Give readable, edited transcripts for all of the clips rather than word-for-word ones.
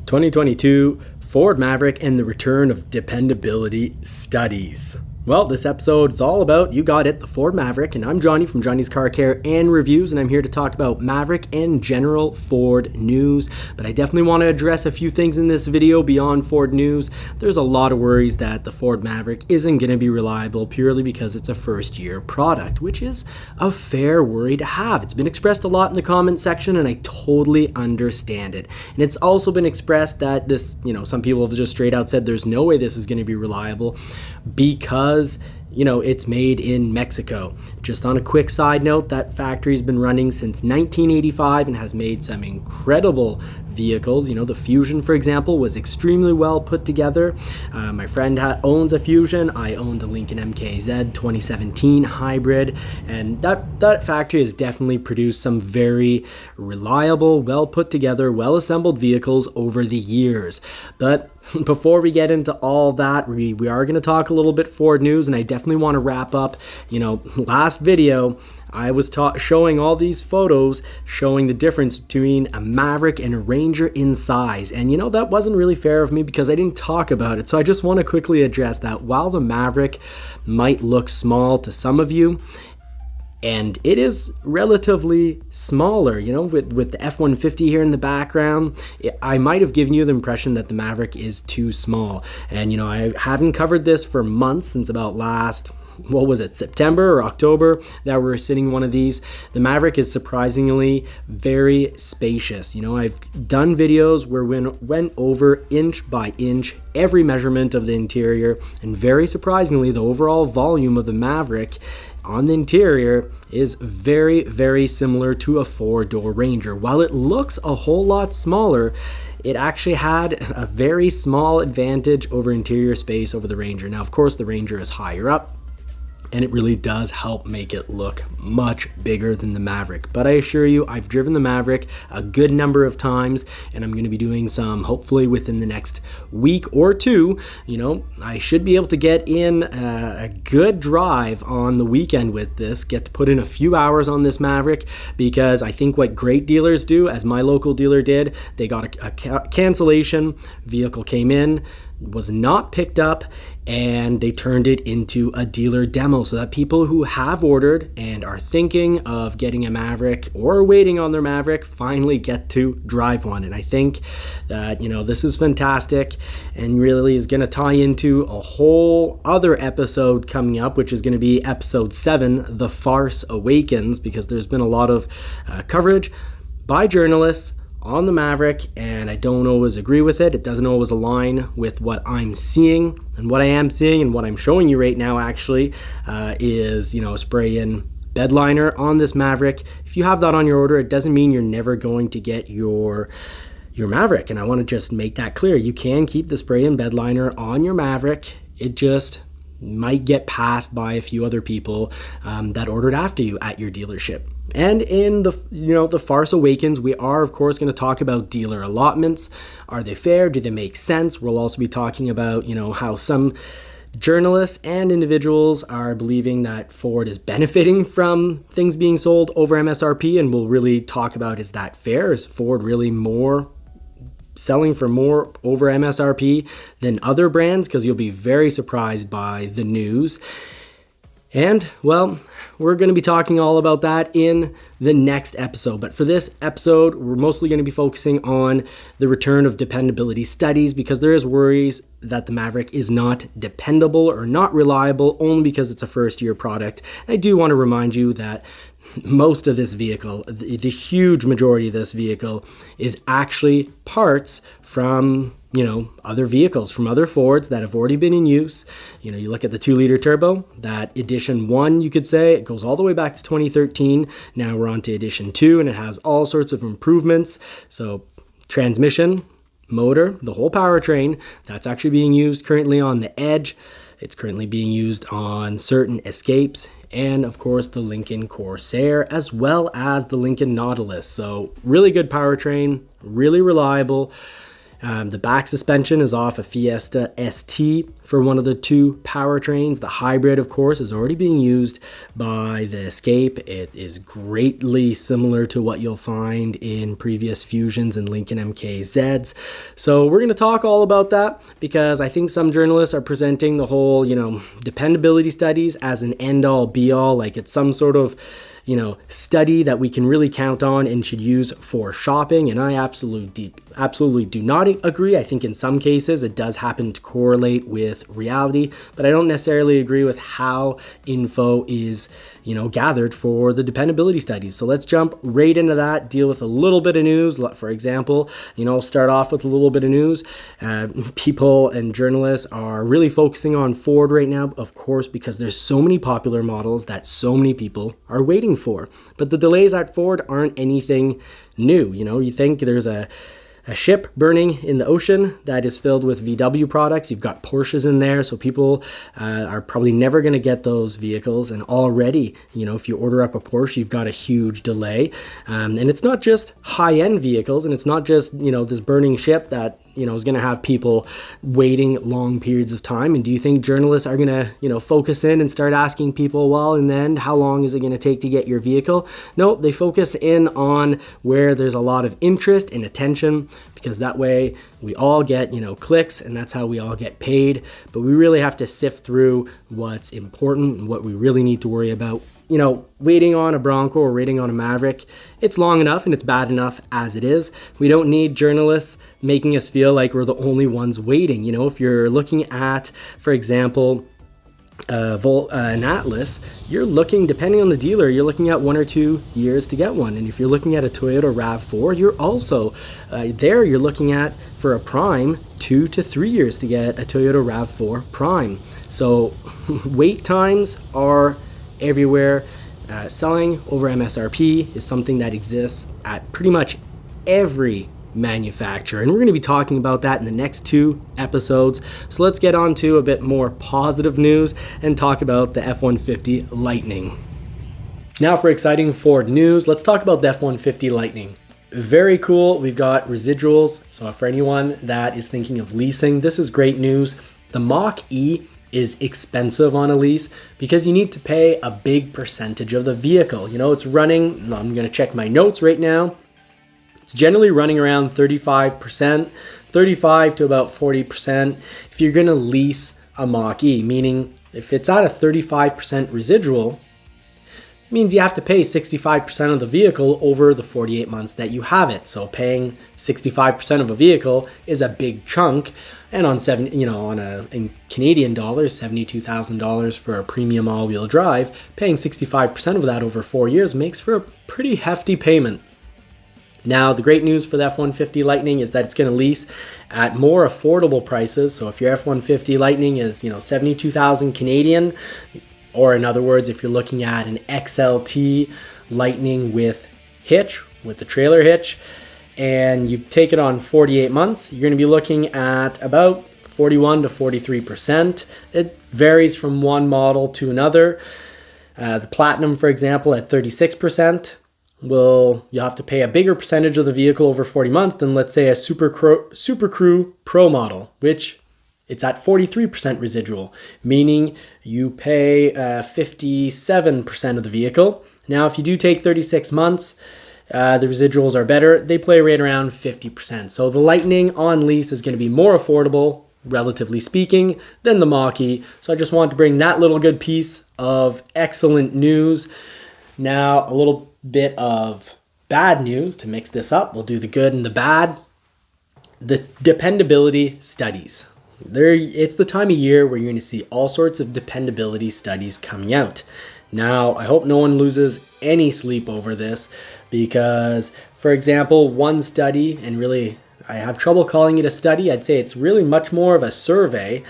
2022 Ford Maverick and the return of Dependability Studies. Well, this episode is all about, you got it, the Ford Maverick, and I'm Johnny from Johnny's Car Care and Reviews, and I'm here to talk about Maverick and general Ford news. But I definitely want to address a few things in this video beyond Ford news. There's a lot of worries that the Ford Maverick isn't going to be reliable purely because it's a first-year product, which is a fair worry to have. It's been expressed a lot in the comment section, and I totally understand it. And it's also been expressed that this, some people have just straight out said there's no way this is going to be reliable because it's made in Mexico. Just on a quick side note, that factory's been running since 1985 and has made some incredible vehicles. The Fusion, for example, was extremely well put together. My friend owns a Fusion. I owned a Lincoln MKZ 2017 hybrid, and that factory has definitely produced some very reliable, well put together, well assembled vehicles over the years. But before we get into all that, we are going to talk a little bit Ford news, and I definitely want to wrap up. Last video I was showing all these photos showing the difference between a Maverick and a Ranger in size, and that wasn't really fair of me because I didn't talk about it. So I just want to quickly address that. While the Maverick might look small to some of you, and it is relatively smaller, with the F150 here in the background, I might have given you the impression that the Maverick is too small. And, I haven't covered this for months, since about September or October, that we're sitting one of these. The Maverick is surprisingly very spacious. I've done videos where we went over inch by inch every measurement of the interior, and very surprisingly, the overall volume of the Maverick on the interior is very, very similar to a four-door Ranger. While it looks a whole lot smaller, it actually had a very small advantage over interior space over the Ranger. Now, of course, the Ranger is higher up, and it really does help make it look much bigger than the Maverick. But I assure you, I've driven the Maverick a good number of times, and I'm going to be doing some, hopefully within the next week or two. I should be able to get in a good drive on the weekend with this, get to put in a few hours on this Maverick, because I think what great dealers do, as my local dealer did, they got a cancellation, vehicle came in, was not picked up, and they turned it into a dealer demo so that people who have ordered and are thinking of getting a Maverick or waiting on their Maverick finally get to drive one. And I think that, this is fantastic and really is going to tie into a whole other episode coming up, which is going to be episode 7, The Farce Awakens, because there's been a lot of coverage by journalists on the Maverick, and I don't always agree with it. It doesn't always align with what I'm seeing, and what I am seeing and what I'm showing you right now actually is, a spray-in bed liner on this Maverick. If you have that on your order, it doesn't mean you're never going to get your Maverick, and I want to just make that clear. You can keep the spray-in bed liner on your Maverick. It just might get passed by a few other people that ordered after you at your dealership. And in the Farce Awakens, we are, of course, going to talk about dealer allotments. Are they fair? Do they make sense? We'll also be talking about, how some journalists and individuals are believing that Ford is benefiting from things being sold over MSRP, and we'll really talk about, is that fair? Is Ford really selling for more over MSRP than other brands? Because you'll be very surprised by the news. And, well, we're going to be talking all about that in the next episode. But for this episode, we're mostly going to be focusing on the return of Dependability Studies, because there is worries that the Maverick is not dependable or not reliable only because it's a first-year product. And I do want to remind you that most of this vehicle, the huge majority of this vehicle, is actually parts from other vehicles, from other Fords that have already been in use. You look at the 2-liter turbo, that edition 1, you could say, it goes all the way back to 2013. Now we're on to edition 2, and it has all sorts of improvements. So transmission, motor, the whole powertrain, that's actually being used currently on the Edge. It's currently being used on certain Escapes, and of course the Lincoln Corsair, as well as the Lincoln Nautilus. So really good powertrain, really reliable. The back suspension is off a Fiesta ST for one of the two powertrains. The hybrid, of course, is already being used by the Escape. It is greatly similar to what you'll find in previous Fusions and Lincoln MKZs. So we're going to talk all about that because I think some journalists are presenting the whole, dependability studies as an end-all be-all, like it's some sort of study that we can really count on and should use for shopping. And I absolutely do not agree. I think in some cases it does happen to correlate with reality, but I don't necessarily agree with how info is, gathered for the dependability studies. So let's jump right into that, deal with a little bit of news. For example, start off with a little bit of news. People and journalists are really focusing on Ford right now, of course, because there's so many popular models that so many people are waiting for. But the delays at Ford aren't anything new. You think there's a ship burning in the ocean that is filled with VW products. You've got Porsches in there, so people are probably never going to get those vehicles. And already, if you order up a Porsche, you've got a huge delay. And it's not just high-end vehicles, and it's not just, this burning ship that is going to have people waiting long periods of time. And do you think journalists are going to, focus in and start asking people, well, in the end, how long is it going to take to get your vehicle? No, they focus in on where there's a lot of interest and attention, because that way we all get, clicks, and that's how we all get paid. But we really have to sift through what's important and what we really need to worry about. Waiting on a Bronco or waiting on a Maverick, it's long enough and it's bad enough as it is. We don't need journalists making us feel like we're the only ones waiting. If you're looking at, for example, an Atlas, you're looking, depending on the dealer, you're looking at 1 or 2 years to get one. And if you're looking at a Toyota RAV4, you're also you're looking at, for a Prime, 2 to 3 years to get a Toyota RAV4 Prime. So wait times are everywhere. Selling over MSRP is something that exists at pretty much every manufacturer, and we're going to be talking about that in the next 2 episodes. So let's get on to a bit more positive news and talk about the F-150 Lightning. Now for exciting Ford news, let's talk about the F-150 Lightning. Very cool. We've got residuals, so for anyone that is thinking of leasing, this is great news. The Mach E is expensive on a lease because you need to pay a big percentage of the vehicle. It's running, I'm going to check my notes right now. It's generally running around 35%, 35 to about 40% if you're going to lease a Mach E, meaning if it's at a 35% residual, it means you have to pay 65% of the vehicle over the 48 months that you have it. So paying 65% of a vehicle is a big chunk. And on in Canadian dollars, $72,000 for a premium all-wheel drive, paying 65% of that over 4 years makes for a pretty hefty payment. Now, the great news for the F-150 Lightning is that it's going to lease at more affordable prices. So if your F-150 Lightning is, 72,000 Canadian, or in other words, if you're looking at an XLT Lightning with hitch, with the trailer hitch, and you take it on 48 months, you're going to be looking at about 41 to 43%. It varies from one model to another. The Platinum, for example, at 36%. You'll have to pay a bigger percentage of the vehicle over 40 months than, let's say, a Super Crew Pro model, which it's at 43% residual, meaning you pay 57% of the vehicle. Now, if you do take 36 months, the residuals are better. They play right around 50%. So the Lightning on lease is going to be more affordable, relatively speaking, than the Mach E. So I just wanted to bring that little good piece of excellent news. Now, a little bit of bad news to mix this up. We'll do the good and the bad. The dependability studies. It's the time of year where you're going to see all sorts of dependability studies coming out. Now, I hope no one loses any sleep over this because, for example, one study, and really I have trouble calling it a study, I'd say it's really much more of a survey.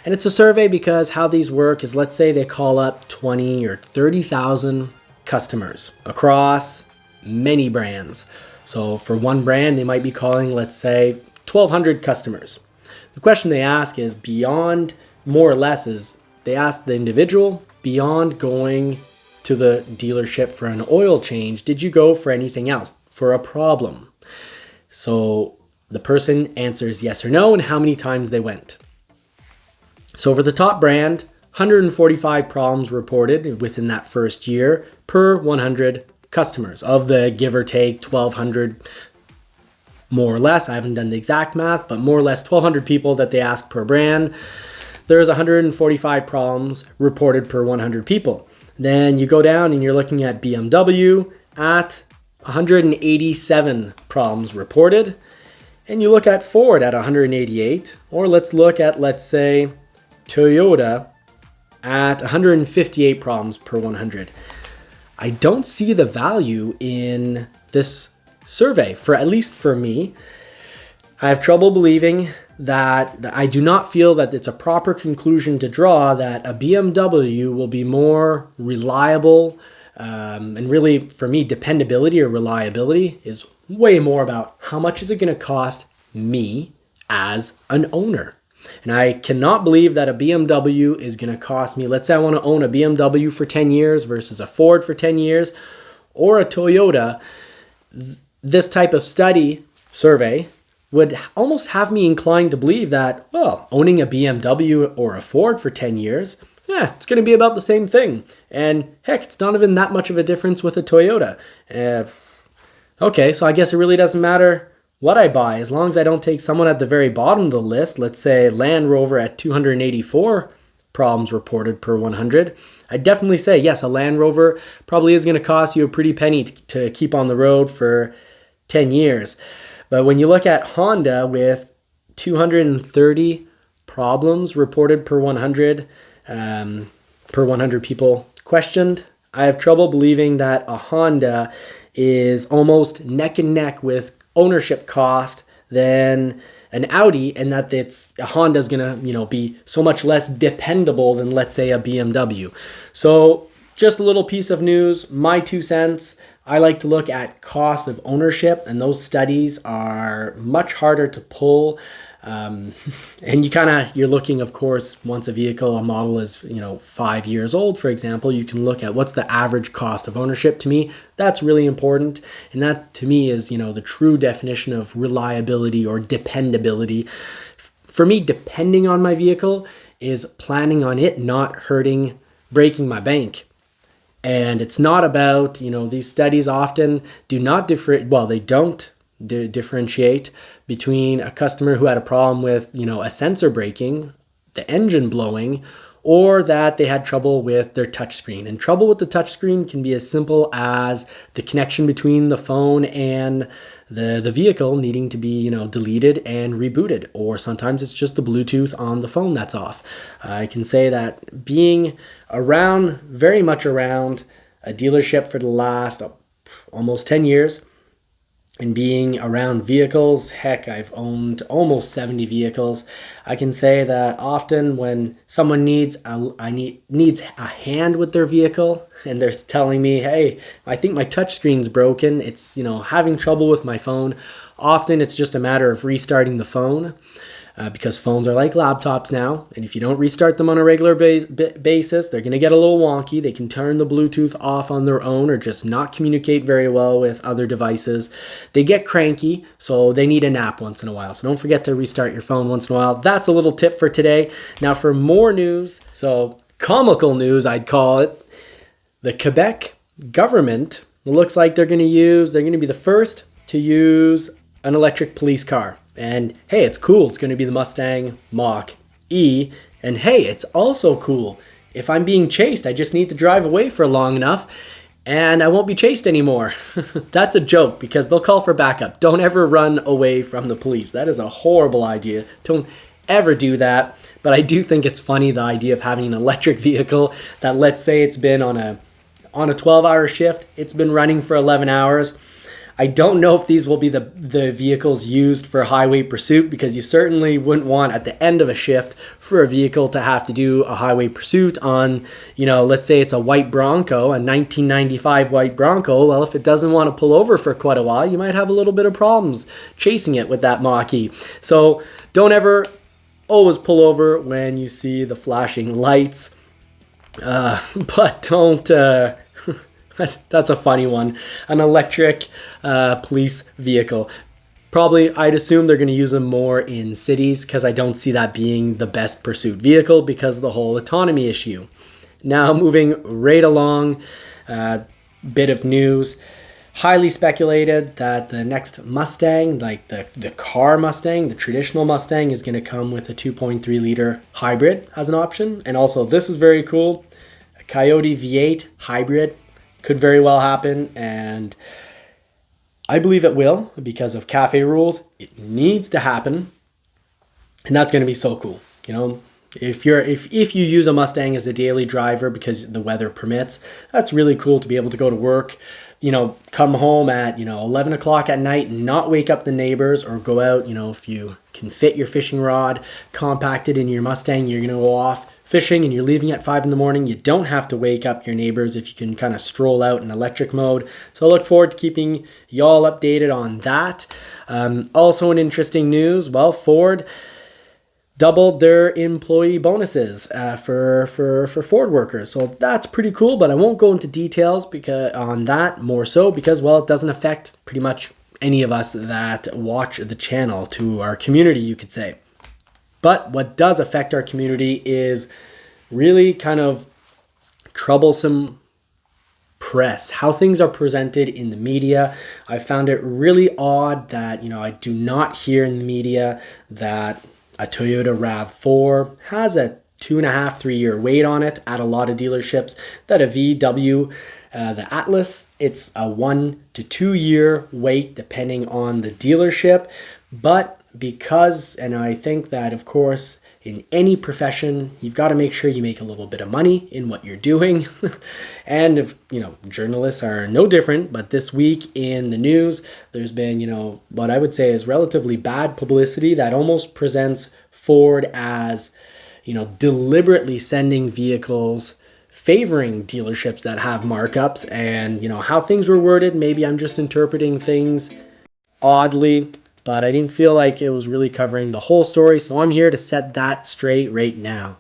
And it's a survey because how these work is, let's say they call up 20 or 30,000 customers across many brands. So for one brand, they might be calling, let's say, 1,200 customers. The question they ask is beyond, more or less, is they ask the individual, beyond going to the dealership for an oil change, did you go for anything else, for a problem? So The person answers yes or no and how many times they went. So for the top brand, 145 problems reported within that first year per 100 customers of the give or take 1,200, more or less. I haven't done the exact math, but more or less 1,200 people that they ask per brand. There's 145 problems reported per 100 people. Then you go down and you're looking at BMW at 187 problems reported. And you look at Ford at 188, or let's look at, let's say, Toyota at 158 problems per 100. I don't see the value in this survey, for at least for me. I have trouble believing that I do not feel that it's a proper conclusion to draw that a BMW will be more reliable. And really, for me, dependability or reliability is way more about how much is it going to cost me as an owner. And I cannot believe that a BMW is going to cost me, let's say I want to own a BMW for 10 years versus a Ford for 10 years or a Toyota. This type of survey would almost have me inclined to believe that, well, owning a BMW or a Ford for 10 years, it's going to be about the same thing. And heck, it's not even that much of a difference with a Toyota. Okay, so I guess it really doesn't matter what I buy, as long as I don't take someone at the very bottom of the list, let's say Land Rover at 284 problems reported per 100. I'd definitely say, yes, a Land Rover probably is going to cost you a pretty penny to keep on the road for 10 years. But when you look at Honda with 230 problems reported per 100 people questioned, I have trouble believing that a Honda is almost neck and neck with ownership cost than an Audi, and that a Honda is going to, be so much less dependable than, let's say, a BMW. So just a little piece of news, my 2 cents. I like to look at cost of ownership, and those studies are much harder to pull. And you're looking, of course, once a model is, 5 years old, for example, you can look at what's the average cost of ownership. To me, that's really important. And that, to me, is, the true definition of reliability or dependability. For me, depending on my vehicle is planning on it not breaking my bank. And it's not about, these studies often do not differentiate between a customer who had a problem with, a sensor breaking, the engine blowing, or that they had trouble with their touchscreen. And trouble with the touchscreen can be as simple as the connection between the phone and the vehicle needing to be, deleted and rebooted. Or sometimes it's just the Bluetooth on the phone that's off. I can say that being very much around a dealership for the last almost 10 years, and being around vehicles, heck, I've owned almost 70 vehicles. I can say that often when someone needs a hand with their vehicle and they're telling me, hey, I think my touchscreen's broken, it's, having trouble with my phone. Often it's just a matter of restarting the phone. Because phones are like laptops now, and if you don't restart them on a regular basis, they're going to get a little wonky. They can turn the Bluetooth off on their own or just not communicate very well with other devices. They get cranky, so they need a nap once in a while. So don't forget to restart your phone once in a while. That's a little tip for today. Now for more news, so comical news I'd call it, the Quebec government looks like they're going to be the first to use an electric police car. And hey, it's cool. It's going to be the Mustang Mach E. And hey, it's also cool. If I'm being chased, I just need to drive away for long enough and I won't be chased anymore. That's a joke because they'll call for backup. Don't ever run away from the police. That is a horrible idea. Don't ever do that. But I do think it's funny, the idea of having an electric vehicle that, let's say it's been on a 12-hour shift. It's been running for 11 hours. I don't know if these will be the vehicles used for highway pursuit, because you certainly wouldn't want at the end of a shift for a vehicle to have to do a highway pursuit on, let's say it's a white Bronco, a 1995 white Bronco. Well, if it doesn't want to pull over for quite a while, you might have a little bit of problems chasing it with that Mach E. So don't ever always pull over when you see the flashing lights, but don't... That's a funny one. An electric police vehicle. Probably, I'd assume they're going to use them more in cities because I don't see that being the best pursuit vehicle because of the whole autonomy issue. Now, moving right along, bit of news. Highly speculated that the next Mustang, like the car Mustang, the traditional Mustang, is going to come with a 2.3 liter hybrid as an option. And also, this is very cool. A Coyote V8 hybrid could very well happen. And I believe it will because of CAFE rules. It needs to happen. And that's going to be so cool. You know, if you use a Mustang as a daily driver because the weather permits, that's really cool to be able to go to work, you know, come home at, 11 o'clock at night and not wake up the neighbors, or go out, if you can fit your fishing rod compacted in your Mustang, you're going to go off fishing and you're leaving at 5 in the morning. You don't have to wake up your neighbors if you can kind of stroll out in electric mode. So I look forward to keeping y'all updated on that. Also in interesting news, well, Ford doubled their employee bonuses for Ford workers. So that's pretty cool, but I won't go into details on that more so because, well, it doesn't affect pretty much any of us that watch the channel, to our community, you could say. But what does affect our community is really kind of troublesome press, how things are presented in the media. I found it really odd that, I do not hear in the media that a Toyota RAV4 has a 2.5-3 year wait on it at a lot of dealerships. That a VW, the Atlas, it's a 1 to 2 year wait depending on the dealership. But because, and I think that of course in any profession, you've got to make sure you make a little bit of money in what you're doing. And if, journalists are no different, but this week in the news, there's been, what I would say is relatively bad publicity that almost presents Ford as, deliberately sending vehicles favoring dealerships that have markups, and, how things were worded. Maybe I'm just interpreting things oddly, but I didn't feel like it was really covering the whole story, so I'm here to set that straight right now.